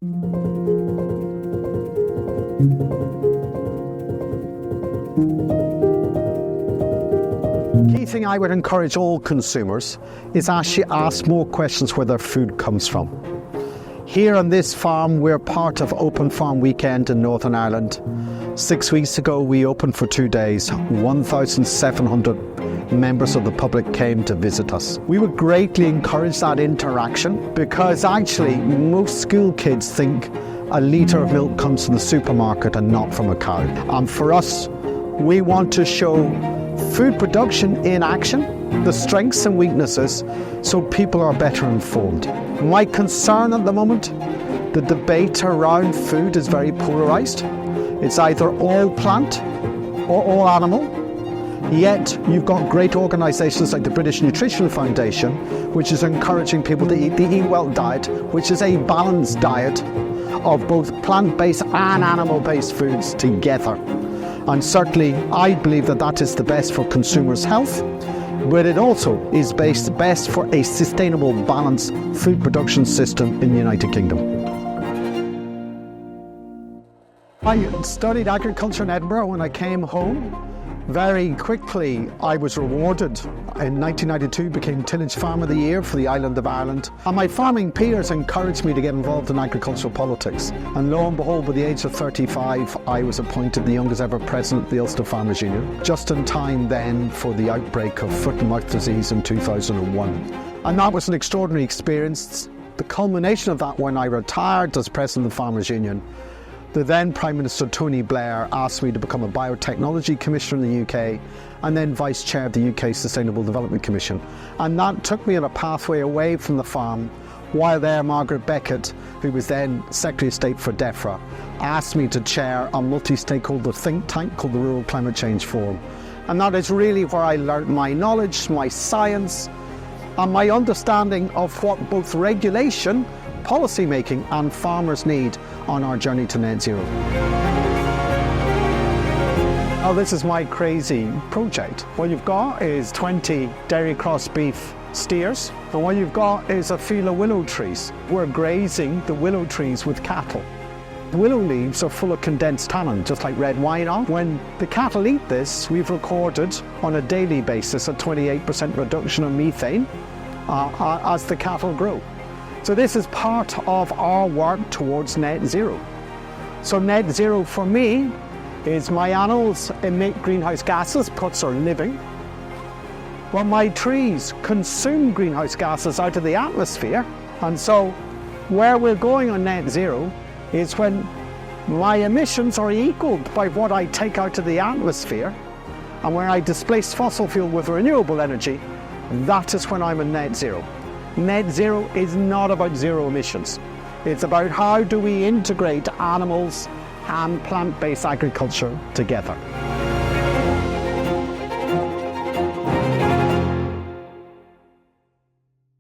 Key thing I would encourage all consumers is actually ask more questions where their food comes from. Here on this farm, we're part of Open Farm Weekend in Northern Ireland. 6 weeks ago, we opened for 2 days. 1,700 members of the public came to visit us. We would greatly encourage that interaction because actually most school kids think a litre of milk comes from the supermarket and not from a cow. And for us, we want to show food production in action, the strengths and weaknesses, so people are better informed. My concern at the moment, the debate around food is very polarised. It's either all plant or all animal, yet you've got great organisations like the British Nutrition Foundation, which is encouraging people to eat the Eat Well diet, which is a balanced diet of both plant-based and animal-based foods together. And certainly I believe that that is the best for consumers' health, but it also is best for a sustainable, balanced food production system in the United Kingdom. I studied agriculture in Edinburgh. When I came home, very quickly I was rewarded. In 1992 became Tillage Farmer of the Year for the island of Ireland. And my farming peers encouraged me to get involved in agricultural politics. And lo and behold, by the age of 35, I was appointed the youngest ever president of the Ulster Farmers Union, just in time then for the outbreak of foot and mouth disease in 2001. And that was an extraordinary experience. The culmination of that, when I retired as president of the Farmers Union, the then Prime Minister Tony Blair asked me to become a biotechnology commissioner in the UK and then vice chair of the UK Sustainable Development Commission. And that took me on a pathway away from the farm, while there Margaret Beckett, who was then Secretary of State for DEFRA, asked me to chair a multi-stakeholder think tank called the Rural Climate Change Forum. And that is really where I learned my knowledge, my science, and my understanding of what both regulation, policy making and farmers need on our journey to net zero. Now this is my crazy project. What you've got is 20 dairy cross beef steers, and what you've got is a field of willow trees. We're grazing the willow trees with cattle. The willow leaves are full of condensed tannin, just like red wine are. When the cattle eat this, we've recorded on a daily basis a 28% reduction in methane as the cattle grow. So this is part of our work towards net zero. So net zero for me is my animals emit greenhouse gases, puts are living, while my trees consume greenhouse gases out of the atmosphere. And so where we're going on net zero is when my emissions are equaled by what I take out of the atmosphere, and where I displace fossil fuel with renewable energy, that is when I'm in net zero. Net zero is not about zero emissions. It's about how do we integrate animals and plant-based agriculture together.